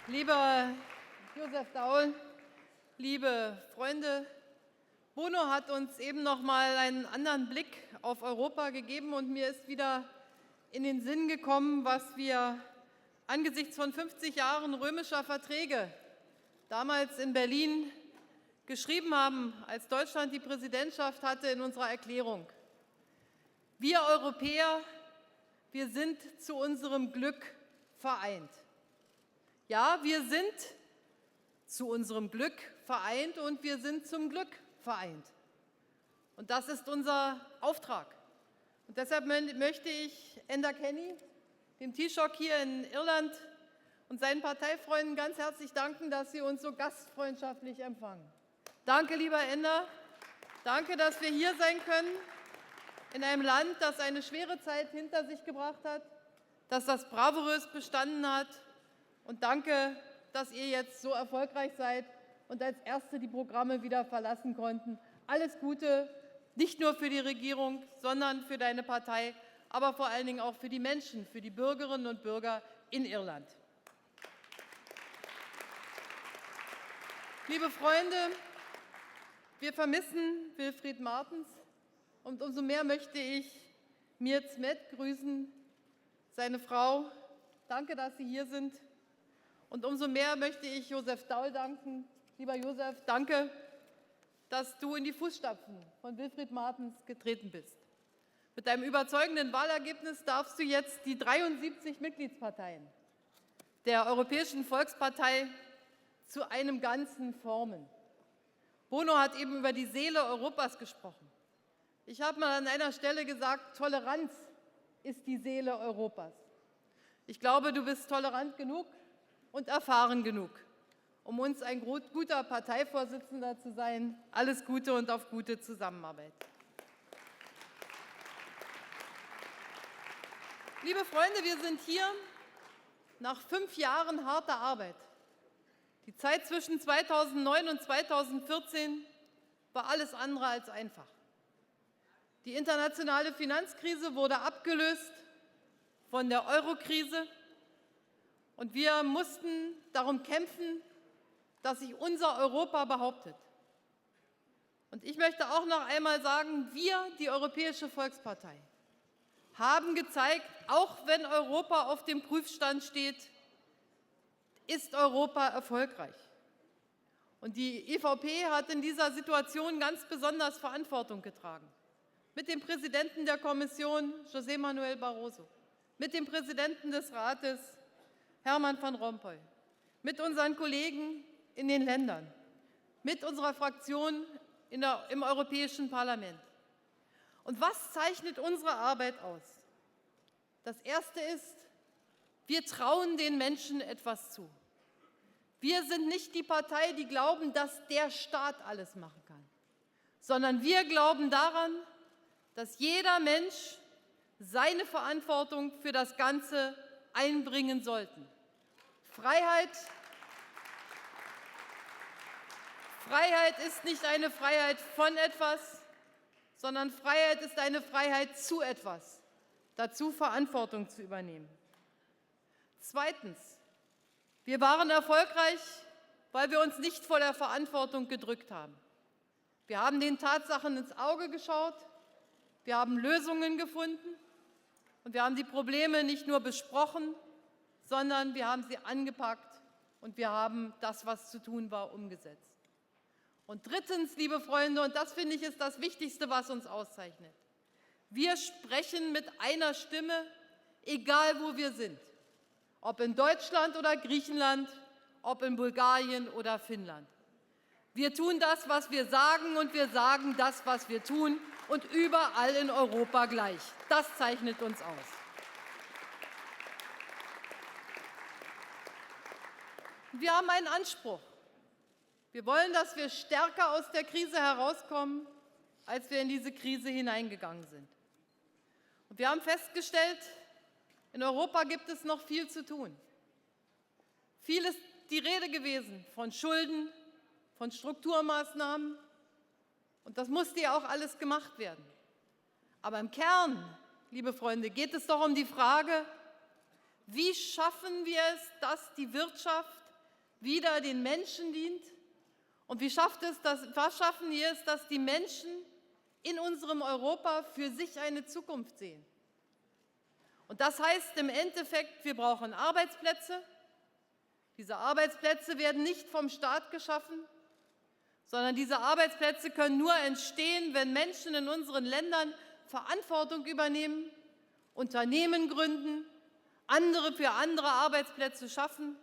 Lieber Josef Daul, liebe Freunde, Bono hat uns eben noch mal einen anderen Blick auf Europa gegeben und mir ist wieder in den Sinn gekommen, was wir angesichts von 50 Jahren römischer Verträge damals in Berlin geschrieben haben, als Deutschland die Präsidentschaft hatte, in unserer Erklärung. Wir Europäer, wir sind zu unserem Glück vereint. Ja, wir sind zu unserem Glück vereint und wir sind zum Glück vereint. Und das ist unser Auftrag. Und deshalb möchte ich Enda Kenny, dem Taoiseach hier in Irland und seinen Parteifreunden ganz herzlich danken, dass sie uns so gastfreundschaftlich empfangen. Danke, lieber Enda. Danke, dass wir hier sein können, in einem Land, das eine schwere Zeit hinter sich gebracht hat, das das bravourös bestanden hat. Und danke, dass ihr jetzt so erfolgreich seid und als Erste die Programme wieder verlassen konnten. Alles Gute, nicht nur für die Regierung, sondern für deine Partei, aber vor allen Dingen auch für die Menschen, für die Bürgerinnen und Bürger in Irland. Liebe Freunde, wir vermissen Wilfried Martens und umso mehr möchte ich Mir Smet grüßen, seine Frau. Danke, dass Sie hier sind. Und umso mehr möchte ich Josef Daul danken. Lieber Josef, danke, dass du in die Fußstapfen von Wilfried Martens getreten bist. Mit deinem überzeugenden Wahlergebnis darfst du jetzt die 73 Mitgliedsparteien der Europäischen Volkspartei zu einem Ganzen formen. Bono hat eben über die Seele Europas gesprochen. Ich habe mal an einer Stelle gesagt, Toleranz ist die Seele Europas. Ich glaube, du bist tolerant genug und erfahren genug, um uns ein guter Parteivorsitzender zu sein. Alles Gute und auf gute Zusammenarbeit. Liebe Freunde, wir sind hier nach 5 Jahren harter Arbeit. Die Zeit zwischen 2009 und 2014 war alles andere als einfach. Die internationale Finanzkrise wurde abgelöst von der Eurokrise. Und wir mussten darum kämpfen, dass sich unser Europa behauptet. Und ich möchte auch noch einmal sagen, wir, die Europäische Volkspartei, haben gezeigt, auch wenn Europa auf dem Prüfstand steht, ist Europa erfolgreich. Und die EVP hat in dieser Situation ganz besonders Verantwortung getragen. Mit dem Präsidenten der Kommission, José Manuel Barroso, mit dem Präsidenten des Rates, Herman van Rompuy, mit unseren Kollegen in den Ländern, mit unserer Fraktion im Europäischen Parlament. Und was zeichnet unsere Arbeit aus? Das Erste ist, wir trauen den Menschen etwas zu. Wir sind nicht die Partei, die glauben, dass der Staat alles machen kann, sondern wir glauben daran, dass jeder Mensch seine Verantwortung für das Ganze einbringen sollte. Freiheit ist nicht eine Freiheit von etwas, sondern Freiheit ist eine Freiheit zu etwas, dazu Verantwortung zu übernehmen. Zweitens, wir waren erfolgreich, weil wir uns nicht vor der Verantwortung gedrückt haben. Wir haben den Tatsachen ins Auge geschaut, wir haben Lösungen gefunden und wir haben die Probleme nicht nur besprochen, sondern wir haben sie angepackt und wir haben das, was zu tun war, umgesetzt. Und drittens, liebe Freunde, und das finde ich ist das Wichtigste, was uns auszeichnet, wir sprechen mit einer Stimme, egal wo wir sind, ob in Deutschland oder Griechenland, ob in Bulgarien oder Finnland. Wir tun das, was wir sagen, und wir sagen das, was wir tun, und überall in Europa gleich. Das zeichnet uns aus. Wir haben einen Anspruch. Wir wollen, dass wir stärker aus der Krise herauskommen, als wir in diese Krise hineingegangen sind. Und wir haben festgestellt, in Europa gibt es noch viel zu tun. Viel ist die Rede gewesen von Schulden, von Strukturmaßnahmen. Und das musste ja auch alles gemacht werden. Aber im Kern, liebe Freunde, geht es doch um die Frage, wie schaffen wir es, dass die Wirtschaft wieder den Menschen dient? Und was schaffen wir es, dass die Menschen in unserem Europa für sich eine Zukunft sehen? Und das heißt im Endeffekt, wir brauchen Arbeitsplätze. Diese Arbeitsplätze werden nicht vom Staat geschaffen, sondern diese Arbeitsplätze können nur entstehen, wenn Menschen in unseren Ländern Verantwortung übernehmen, Unternehmen gründen, für andere Arbeitsplätze schaffen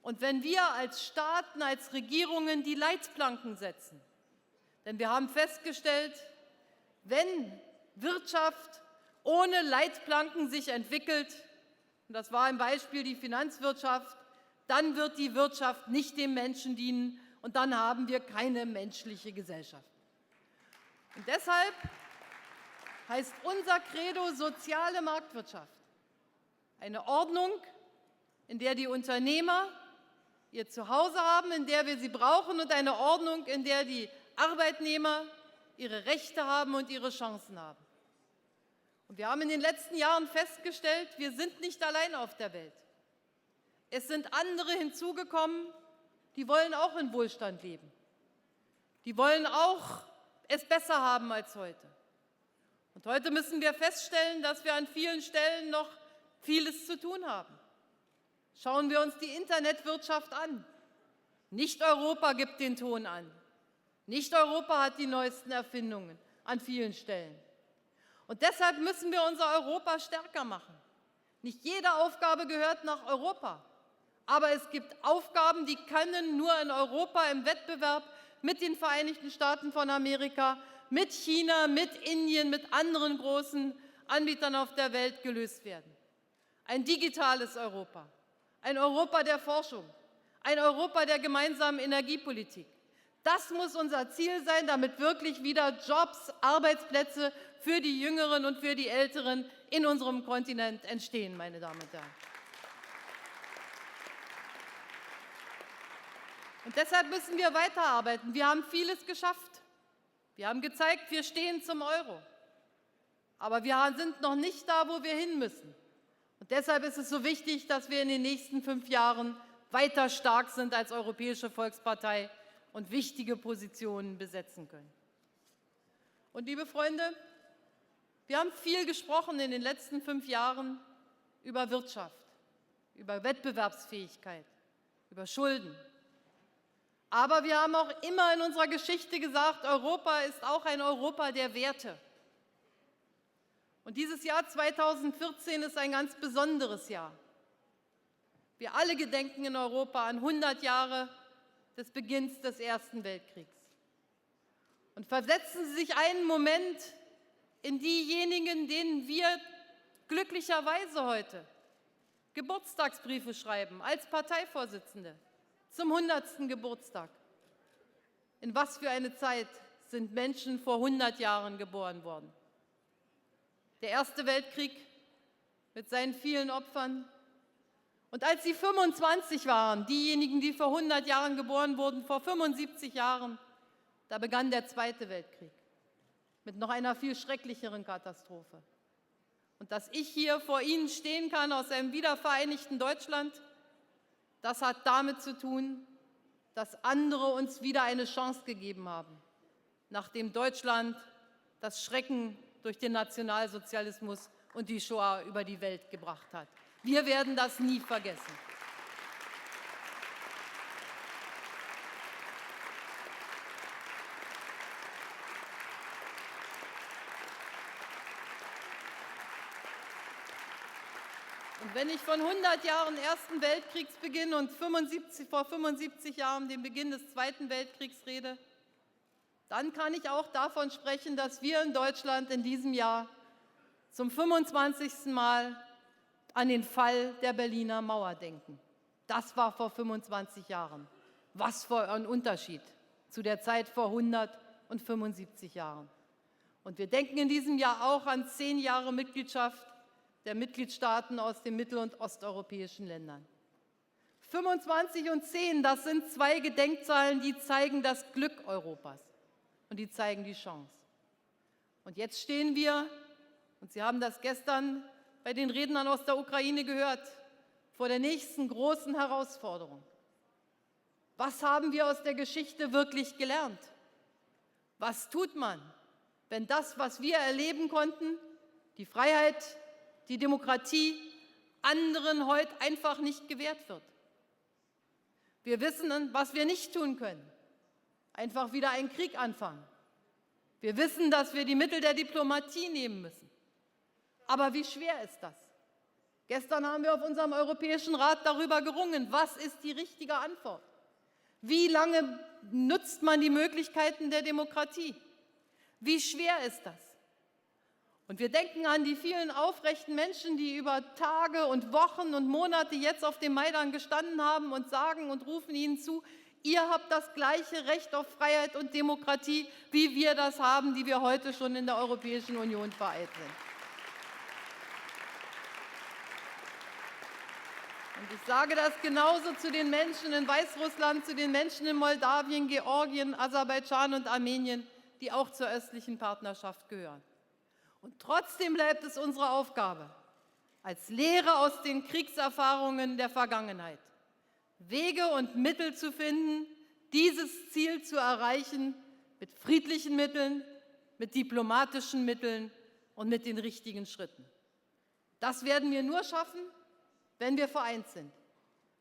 und wenn wir als Staaten, als Regierungen die Leitplanken setzen. Denn wir haben festgestellt, wenn Wirtschaft ohne Leitplanken sich entwickelt, und das war im Beispiel die Finanzwirtschaft, dann wird die Wirtschaft nicht dem Menschen dienen und dann haben wir keine menschliche Gesellschaft. Und deshalb heißt unser Credo soziale Marktwirtschaft. Eine Ordnung, in der die Unternehmer ihr Zuhause haben, in der wir sie brauchen, und eine Ordnung, in der die Arbeitnehmer ihre Rechte haben und ihre Chancen haben. Und wir haben in den letzten Jahren festgestellt, wir sind nicht allein auf der Welt. Es sind andere hinzugekommen, die wollen auch in Wohlstand leben. Die wollen auch es besser haben als heute. Und heute müssen wir feststellen, dass wir an vielen Stellen noch vieles zu tun haben. Schauen wir uns die Internetwirtschaft an. Nicht Europa gibt den Ton an. Nicht Europa hat die neuesten Erfindungen an vielen Stellen. Und deshalb müssen wir unser Europa stärker machen. Nicht jede Aufgabe gehört nach Europa. Aber es gibt Aufgaben, die können nur in Europa im Wettbewerb mit den Vereinigten Staaten von Amerika, mit China, mit Indien, mit anderen großen Anbietern auf der Welt gelöst werden. Ein digitales Europa, ein Europa der Forschung, ein Europa der gemeinsamen Energiepolitik. Das muss unser Ziel sein, damit wirklich wieder Jobs, Arbeitsplätze für die Jüngeren und für die Älteren in unserem Kontinent entstehen, meine Damen und Herren. Und deshalb müssen wir weiterarbeiten. Wir haben vieles geschafft. Wir haben gezeigt, wir stehen zum Euro. Aber wir sind noch nicht da, wo wir hin müssen. Und deshalb ist es so wichtig, dass wir in den nächsten 5 Jahren weiter stark sind als Europäische Volkspartei und wichtige Positionen besetzen können. Und liebe Freunde, wir haben viel gesprochen in den letzten 5 Jahren über Wirtschaft, über Wettbewerbsfähigkeit, über Schulden. Aber wir haben auch immer in unserer Geschichte gesagt, Europa ist auch ein Europa der Werte. Und dieses Jahr 2014 ist ein ganz besonderes Jahr. Wir alle gedenken in Europa an 100 Jahre des Beginns des Ersten Weltkriegs. Und versetzen Sie sich einen Moment in diejenigen, denen wir glücklicherweise heute Geburtstagsbriefe schreiben, als Parteivorsitzende zum 100. Geburtstag. In was für eine Zeit sind Menschen vor 100 Jahren geboren worden? Der Erste Weltkrieg mit seinen vielen Opfern. Und als sie 25 waren, diejenigen, die vor 100 Jahren geboren wurden, vor 75 Jahren, da begann der Zweite Weltkrieg mit noch einer viel schrecklicheren Katastrophe. Und dass ich hier vor Ihnen stehen kann aus einem wiedervereinigten Deutschland, das hat damit zu tun, dass andere uns wieder eine Chance gegeben haben, nachdem Deutschland das Schrecken durch den Nationalsozialismus und die Shoah über die Welt gebracht hat. Wir werden das nie vergessen. Und wenn ich von 100 Jahren Ersten Weltkriegsbeginn und vor 75 Jahren dem Beginn des Zweiten Weltkriegs rede, dann kann ich auch davon sprechen, dass wir in Deutschland in diesem Jahr zum 25. Mal an den Fall der Berliner Mauer denken. Das war vor 25 Jahren. Was für ein Unterschied zu der Zeit vor 100 und 75 Jahren. Und wir denken in diesem Jahr auch an 10 Jahre Mitgliedschaft der Mitgliedstaaten aus den mittel- und osteuropäischen Ländern. 25 und 10, das sind 2 Gedenkzahlen, die zeigen das Glück Europas und die zeigen die Chance. Und jetzt stehen wir, und Sie haben das gestern bei den Rednern aus der Ukraine gehört, vor der nächsten großen Herausforderung. Was haben wir aus der Geschichte wirklich gelernt? Was tut man, wenn das, was wir erleben konnten, die Freiheit, die Demokratie, anderen heute einfach nicht gewährt wird? Wir wissen, was wir nicht tun können. Einfach wieder einen Krieg anfangen. Wir wissen, dass wir die Mittel der Diplomatie nehmen müssen. Aber wie schwer ist das? Gestern haben wir auf unserem Europäischen Rat darüber gerungen, was ist die richtige Antwort? Wie lange nutzt man die Möglichkeiten der Demokratie? Wie schwer ist das? Und wir denken an die vielen aufrechten Menschen, die über Tage und Wochen und Monate jetzt auf dem Maidan gestanden haben und sagen und rufen ihnen zu, ihr habt das gleiche Recht auf Freiheit und Demokratie, wie wir das haben, die wir heute schon in der Europäischen Union vereint sind. Und ich sage das genauso zu den Menschen in Weißrussland, zu den Menschen in Moldawien, Georgien, Aserbaidschan und Armenien, die auch zur östlichen Partnerschaft gehören. Und trotzdem bleibt es unsere Aufgabe, als Lehre aus den Kriegserfahrungen der Vergangenheit, Wege und Mittel zu finden, dieses Ziel zu erreichen mit friedlichen Mitteln, mit diplomatischen Mitteln und mit den richtigen Schritten. Das werden wir nur schaffen, wenn wir vereint sind,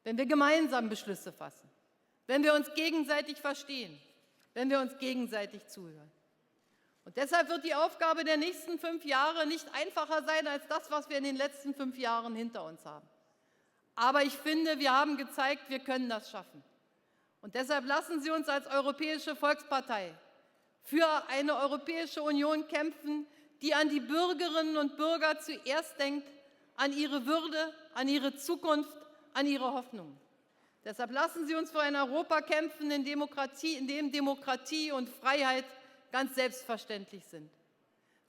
wenn wir gemeinsam Beschlüsse fassen, wenn wir uns gegenseitig verstehen, wenn wir uns gegenseitig zuhören. Und deshalb wird die Aufgabe der nächsten 5 Jahre nicht einfacher sein als das, was wir in den letzten 5 Jahren hinter uns haben. Aber ich finde, wir haben gezeigt, wir können das schaffen. Und deshalb lassen Sie uns als Europäische Volkspartei für eine Europäische Union kämpfen, die an die Bürgerinnen und Bürger zuerst denkt, an ihre Würde, an ihre Zukunft, an ihre Hoffnung. Deshalb lassen Sie uns für ein Europa kämpfen, in dem Demokratie und Freiheit ganz selbstverständlich sind.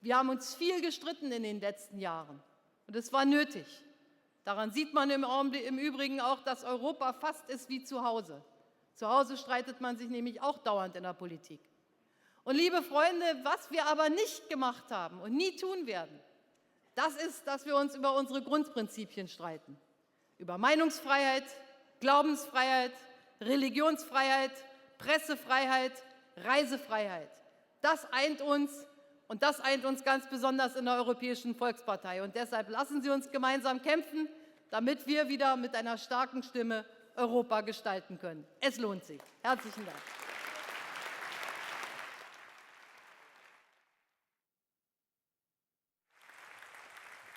Wir haben uns viel gestritten in den letzten Jahren und es war nötig. Daran sieht man im Übrigen auch, dass Europa fast ist wie zu Hause. Zu Hause streitet man sich nämlich auch dauernd in der Politik. Und liebe Freunde, was wir aber nicht gemacht haben und nie tun werden, das ist, dass wir uns über unsere Grundprinzipien streiten. Über Meinungsfreiheit, Glaubensfreiheit, Religionsfreiheit, Pressefreiheit, Reisefreiheit. Das eint uns und das eint uns ganz besonders in der Europäischen Volkspartei. Und deshalb lassen Sie uns gemeinsam kämpfen, damit wir wieder mit einer starken Stimme Europa gestalten können. Es lohnt sich. Herzlichen Dank.